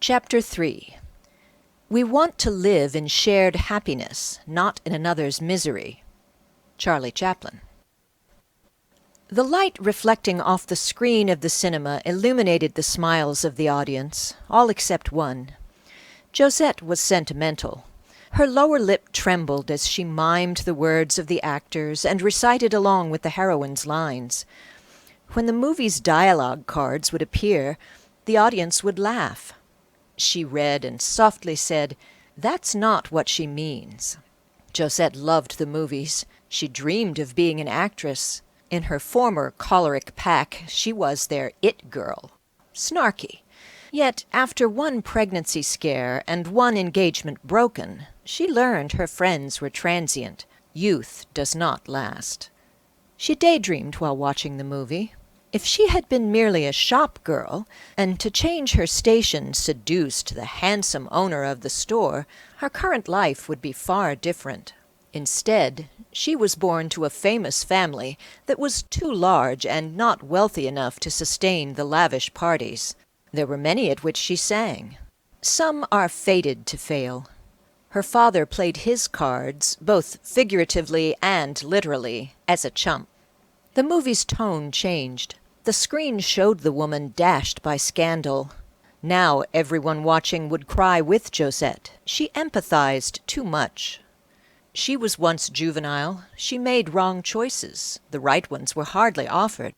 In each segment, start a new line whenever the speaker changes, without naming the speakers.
Chapter 3. We want to live in shared happiness, not in another's misery. Charlie Chaplin. The light reflecting off the screen of the cinema illuminated the smiles of the audience, all except one. Josette was sentimental. Her lower lip trembled as she mimed the words of the actors and recited along with the heroine's lines. When the movie's dialogue cards would appear, the audience would laugh. She read and softly said, "That's not what she means." Josette loved the movies. She dreamed of being an actress. In her former choleric pack, she was their it girl. Snarky. Yet, after one pregnancy scare and one engagement broken, she learned her friends were transient. Youth does not last. She daydreamed while watching the movie. If she had been merely a shop girl, and to change her station seduced the handsome owner of the store, her current life would be far different. Instead, she was born to a famous family that was too large and not wealthy enough to sustain the lavish parties. There were many at which she sang. Some are fated to fail. Her father played his cards, both figuratively and literally, as a chump. The movie's tone changed. The screen showed the woman dashed by scandal. Now everyone watching would cry with Josette. She empathized too much. She was once juvenile. She made wrong choices. The right ones were hardly offered.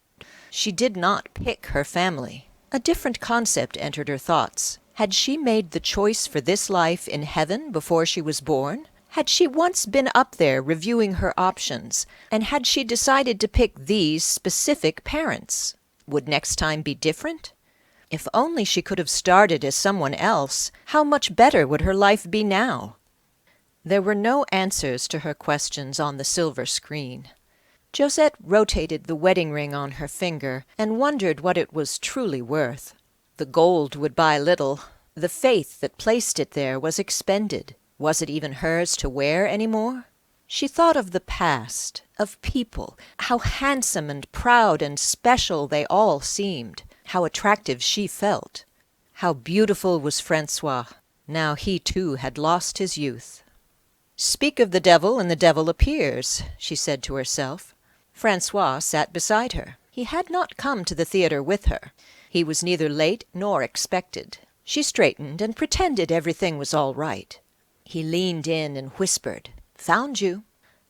She did not pick her family. A different concept entered her thoughts. Had she made the choice for this life in heaven before she was born? Had she once been up there reviewing her options, and had she decided to pick these specific parents? Would next time be different? If only she could have started as someone else, how much better would her life be now? There were no answers to her questions on the silver screen. Josette rotated the wedding ring on her finger and wondered what it was truly worth. The gold would buy little. The faith that placed it there was expended. Was it even hers to wear any more? She thought of the past, of people, how handsome and proud and special they all seemed, how attractive she felt. How beautiful was Francois. Now he too had lost his youth. "Speak of the devil and the devil appears," she said to herself. Francois sat beside her. He had not come to the theater with her. He was neither late nor expected. She straightened and pretended everything was all right. He leaned in and whispered, "Found you."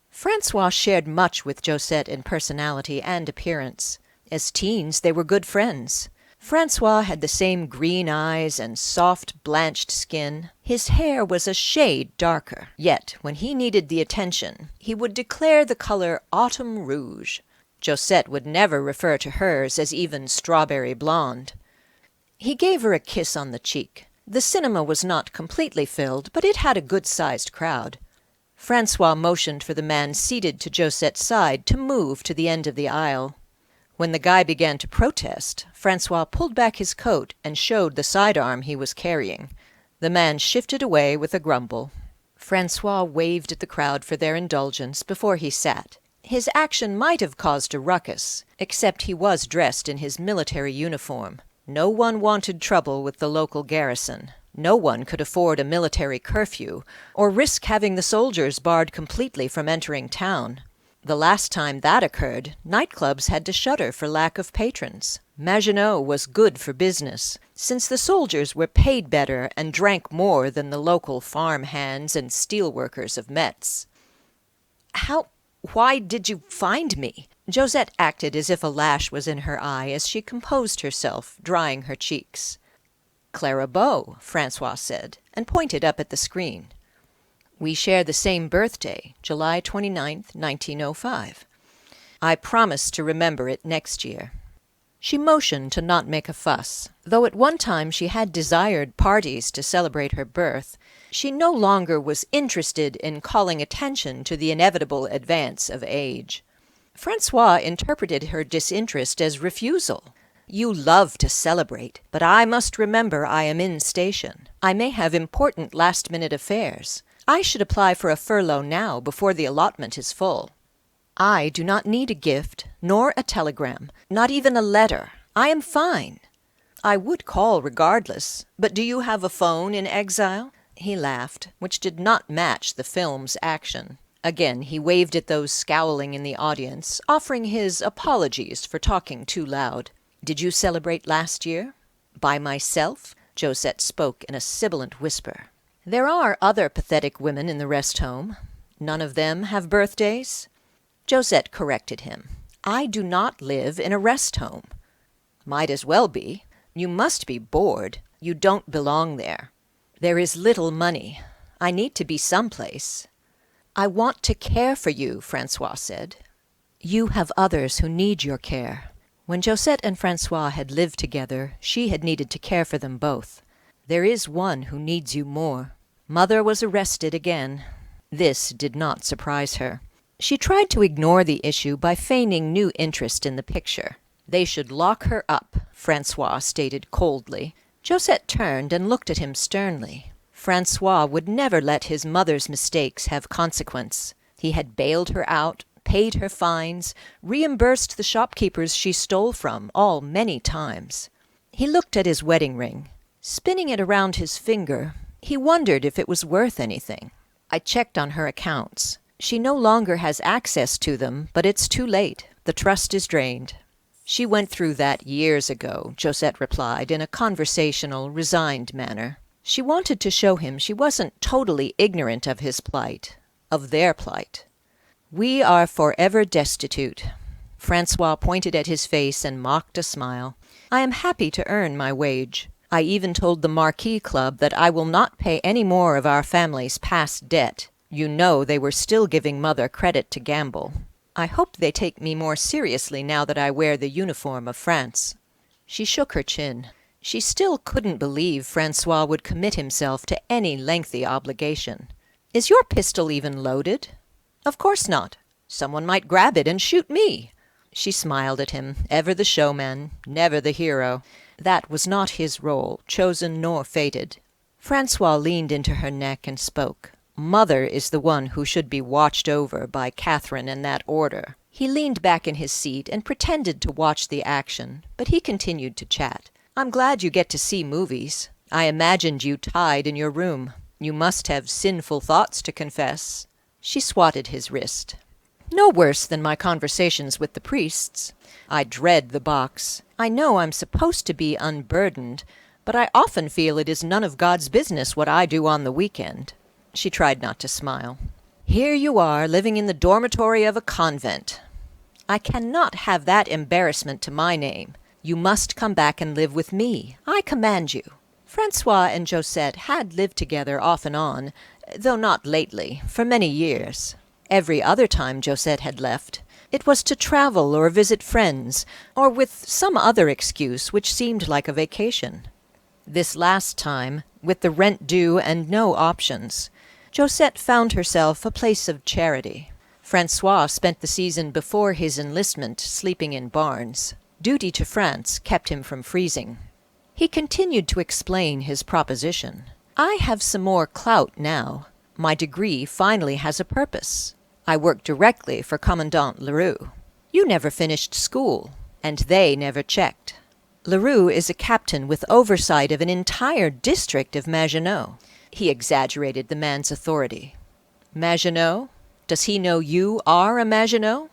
Francois shared much with Josette in personality and appearance. As teens, they were good friends. Francois had the same green eyes and soft, blanched skin. His hair was a shade darker. Yet, when he needed the attention, he would declare the color autumn rouge. Josette would never refer to hers as even strawberry blonde. He gave her a kiss on the cheek. The cinema was not completely filled, but it had a good-sized crowd. Francois motioned for the man seated to Josette's side to move to the end of the aisle. When the guy began to protest, Francois pulled back his coat and showed the sidearm he was carrying. The man shifted away with a grumble. Francois waved at the crowd for their indulgence before he sat. His action might have caused a ruckus, except he was dressed in his military uniform. No one wanted trouble with the local garrison. No one could afford a military curfew, or risk having the soldiers barred completely from entering town. The last time that occurred, nightclubs had to shutter for lack of patrons. Maginot was good for business, since the soldiers were paid better and drank more than the local farm hands and steelworkers of Metz. Why did you find me?" Josette acted as if a lash was in her eye as she composed herself, drying her cheeks. "Clara Beau," Francois said, and pointed up at the screen. "We share the same birthday, July 29th, 1905. I promise to remember it next year." She motioned to not make a fuss. Though at one time she had desired parties to celebrate her birth, she no longer was interested in calling attention to the inevitable advance of age. Francois interpreted her disinterest as refusal. "You love to celebrate, but I must remember I am in station. I may have important last-minute affairs. I should apply for a furlough now before the allotment is full. I do not need a gift, nor a telegram, not even a letter. I am fine." I would call regardless, but do you have a phone in exile?" He laughed, which did not match the film's action. Again he waved at those scowling in the audience, offering his apologies for talking too loud. "Did you celebrate last year?" "By myself?" Josette spoke in a sibilant whisper. "There are other pathetic women in the rest home. None of them have birthdays?" Josette corrected him. "I do not live in a rest home." "Might as well be. You must be bored. You don't belong there." "There is little money. I need to be someplace." "I want to care for you," Francois said. "You have others who need your care." When Josette and Francois had lived together, she had needed to care for them both. "There is one who needs you more." Mother was arrested again. This did not surprise her. She tried to ignore the issue by feigning new interest in the picture. "They should lock her up," Francois stated coldly. Josette turned and looked at him sternly. Francois would never let his mother's mistakes have consequence. He had bailed her out, paid her fines, reimbursed the shopkeepers she stole from, all many times. He looked at his wedding ring. Spinning it around his finger, he wondered if it was worth anything. "I checked on her accounts. She no longer has access to them, but it's too late. The trust is drained." "She went through that years ago," Josette replied in a conversational, resigned manner. She wanted to show him she wasn't totally ignorant of his plight, of their plight. "We are forever destitute." Francois pointed at his face and mocked a smile. "I am happy to earn my wage. I even told the Marquis Club that I will not pay any more of our family's past debt. You know they were still giving Mother credit to gamble. I hope they take me more seriously now that I wear the uniform of France." She shook her chin. She still couldn't believe Francois would commit himself to any lengthy obligation. "Is your pistol even loaded?" "Of course not. Someone might grab it and shoot me." She smiled at him, ever the showman, never the hero. That was not his role, chosen nor fated. Francois leaned into her neck and spoke. "Mother is the one who should be watched over by Catherine and that order." He leaned back in his seat and pretended to watch the action, but he continued to chat. "I'm glad you get to see movies. I imagined you tied in your room. You must have sinful thoughts to confess." She swatted his wrist. "No worse than my conversations with the priests. I dread the box. I know I'm supposed to be unburdened, but I often feel it is none of God's business what I do on the weekend." She tried not to smile. "Here you are, living in the dormitory of a convent. I cannot have that embarrassment to my name. You must come back and live with me. I command you." Francois and Josette had lived together off and on, though not lately, for many years. Every other time Josette had left, it was to travel or visit friends, or with some other excuse which seemed like a vacation. This last time, with the rent due and no options, Josette found herself a place of charity. Francois spent the season before his enlistment sleeping in barns. Duty to France kept him from freezing. He continued to explain his proposition. "I have some more clout now. My degree finally has a purpose. I work directly for Commandant Leroux. You never finished school, and they never checked. Leroux is a captain with oversight of an entire district of Maginot." He exaggerated the man's authority. "Maginot? Does he know you are a Maginot?"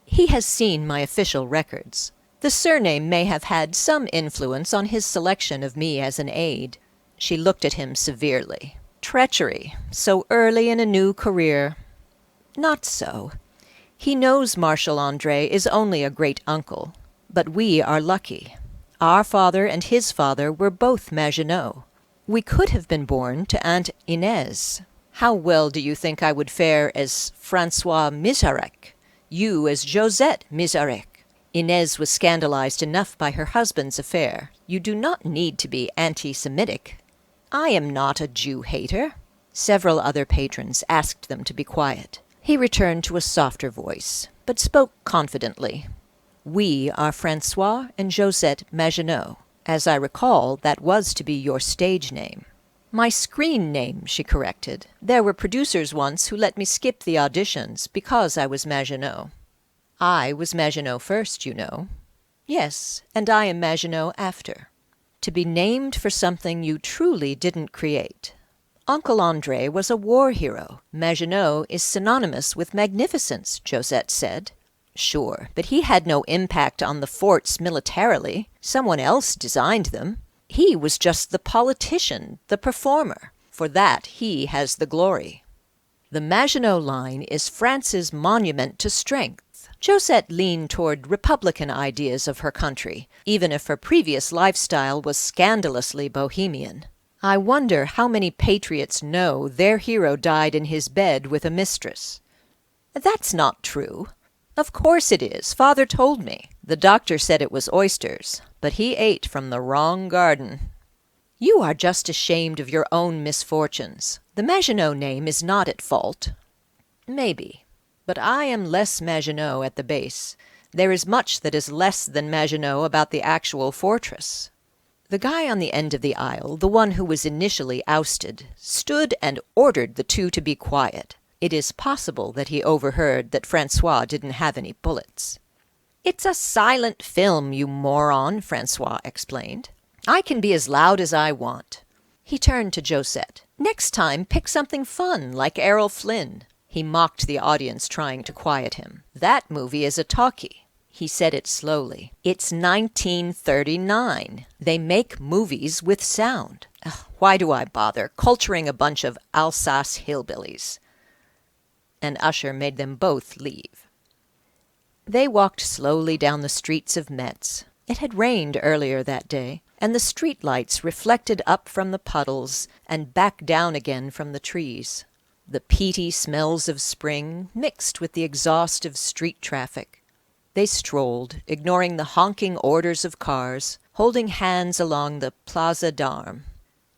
"He has seen my official records. The surname may have had some influence on his selection of me as an aide." She looked at him severely. "Treachery, so early in a new career." "Not so. He knows Marshal André is only a great-uncle. But we are lucky. Our father and his father were both Maginot. We could have been born to Aunt Inez. How well do you think I would fare as Francois Misarec? You as Josette Misarec? Inez was scandalized enough by her husband's affair. You do not need to be anti-Semitic." "I am not a Jew-hater." Several other patrons asked them to be quiet. He returned to a softer voice, but spoke confidently. "We are Francois and Josette Maginot. As I recall, that was to be your stage name." "My screen name," she corrected. "There were producers once who let me skip the auditions because I was Maginot." "I was Maginot first, you know." "Yes, and I am Maginot after." to be named for something you truly didn't create. Uncle André was a war hero. Maginot is synonymous with magnificence, Josette said. Sure, but he had no impact on the forts militarily. Someone else designed them. He was just the politician, the performer. For that he has the glory. The Maginot Line is France's monument to strength. Josette leaned toward Republican ideas of her country, even if her previous lifestyle was scandalously bohemian. I wonder how many patriots know their hero died in his bed with a mistress. That's not true. Of course it is. Father told me. The doctor said it was oysters, but he ate from the wrong garden. You are just ashamed of your own misfortunes. The Maginot name is not at fault. Maybe. But I am less Maginot at the base. There is much that is less than Maginot about the actual fortress. The guy on the end of the aisle, the one who was initially ousted, stood and ordered the two to be quiet. It is possible that he overheard that Francois didn't have any bullets. It's a silent film, you moron, Francois explained. I can be as loud as I want. He turned to Josette. Next time, pick something fun, like Errol Flynn. He mocked the audience, trying to quiet him. That movie is a talkie. He said it slowly. It's 1939. They make movies with sound. Ugh, why do I bother culturing a bunch of Alsace hillbillies? An usher made them both leave. They walked slowly down the streets of Metz. It had rained earlier that day, and the street lights reflected up from the puddles and back down again from the trees. The peaty smells of spring mixed with the exhaust of street traffic. They strolled, ignoring the honking orders of cars, holding hands along the Plaza d'Armes.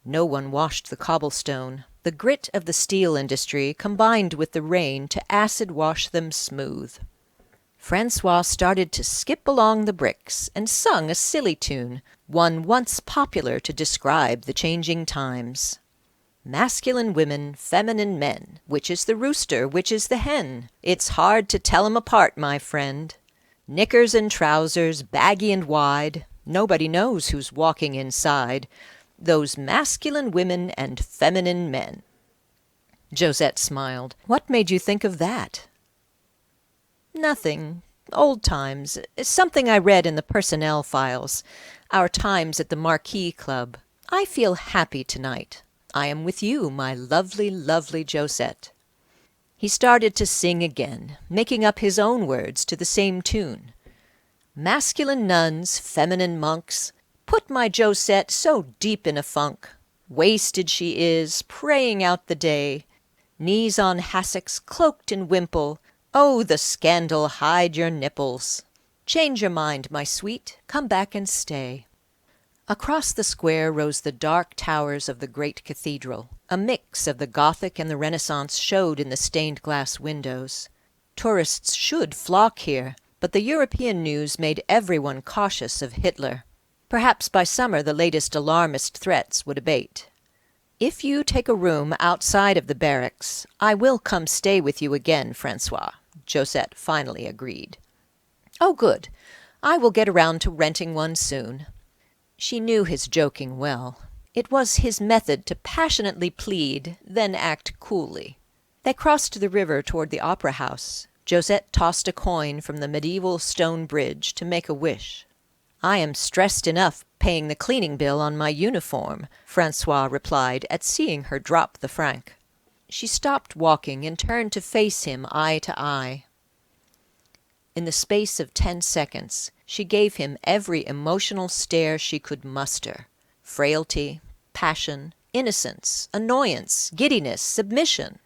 No one washed the cobblestone. The grit of the steel industry combined with the rain to acid wash them smooth. Francois started to skip along the bricks and sung a silly tune, one once popular to describe the changing times. Masculine women, feminine men. Which is the rooster, which is the hen? It's hard to tell 'em apart, my friend. Knickers and trousers, baggy and wide. Nobody knows who's walking inside. Those masculine women and feminine men. Josette smiled. What made you think of that? Nothing. Old times. Something I read in the personnel files. Our times at the Marquis Club. I feel happy tonight. I am with you, my lovely, lovely Josette. He started to sing again, making up his own words to the same tune. Masculine nuns, feminine monks, put my Josette so deep in a funk. Wasted she is, praying out the day. Knees on hassocks, cloaked in wimple. Oh, the scandal, hide your nipples. Change your mind, my sweet, come back and stay. Across the square rose the dark towers of the great cathedral. A mix of the Gothic and the Renaissance showed in the stained-glass windows. Tourists should flock here, but the European news made everyone cautious of Hitler. Perhaps by summer the latest alarmist threats would abate. If you take a room outside of the barracks, I will come stay with you again, Francois, Josette finally agreed. Oh, good. I will get around to renting one soon. She knew his joking well. It was his method to passionately plead, then act coolly. They crossed the river toward the opera house. Josette tossed a coin from the medieval stone bridge to make a wish. I am stressed enough paying the cleaning bill on my uniform, Francois replied at seeing her drop the franc. She stopped walking and turned to face him eye to eye. In the space of 10 seconds, she gave him every emotional stare she could muster. Frailty, passion, innocence, annoyance, giddiness, submission.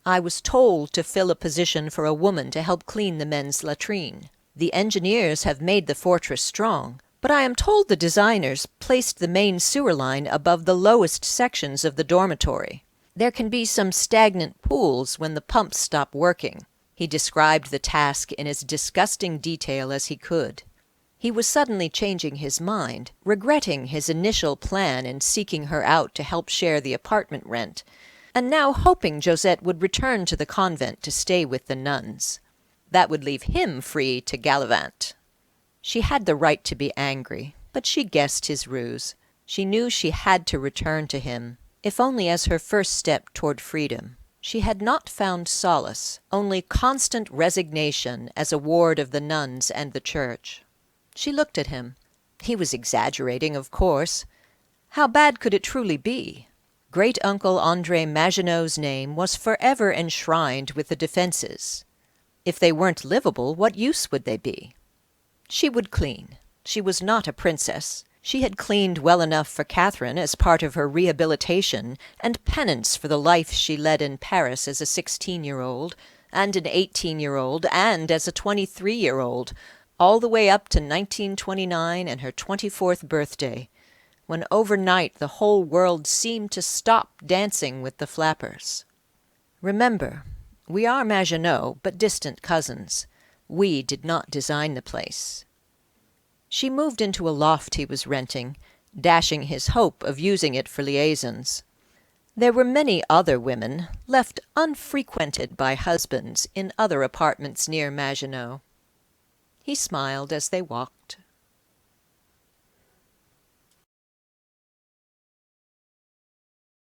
I was told to fill a position for a woman to help clean the men's latrine. The engineers have made the fortress strong, but I am told the designers placed the main sewer line above the lowest sections of the dormitory. There can be some stagnant pools when the pumps stop working. He described the task in as disgusting detail as he could. He was suddenly changing his mind, regretting his initial plan in seeking her out to help share the apartment rent, and now hoping Josette would return to the convent to stay with the nuns. That would leave him free to gallivant. She had the right to be angry, But she guessed his ruse. She knew she had to return to him, if only as her first step toward freedom. She had not found solace, only constant resignation as a ward of the nuns and the church. She looked at him. He was exaggerating, of course. How bad could it truly be? Great-uncle André Maginot's name was forever enshrined with the defenses. If they weren't livable, what use would they be? She would clean. She was not a princess. She had cleaned well enough for Catherine as part of her rehabilitation and penance for the life she led in Paris as a 16-year-old, and an 18-year-old, and as a 23-year-old, all the way up to 1929 and her 24th birthday, when overnight the whole world seemed to stop dancing with the flappers. Remember, we are Maginot, but distant cousins. We did not design the place. She moved into a loft he was renting, dashing his hope of using it for liaisons. There were many other women, left unfrequented by husbands, in other apartments near Maginot. He smiled as they walked.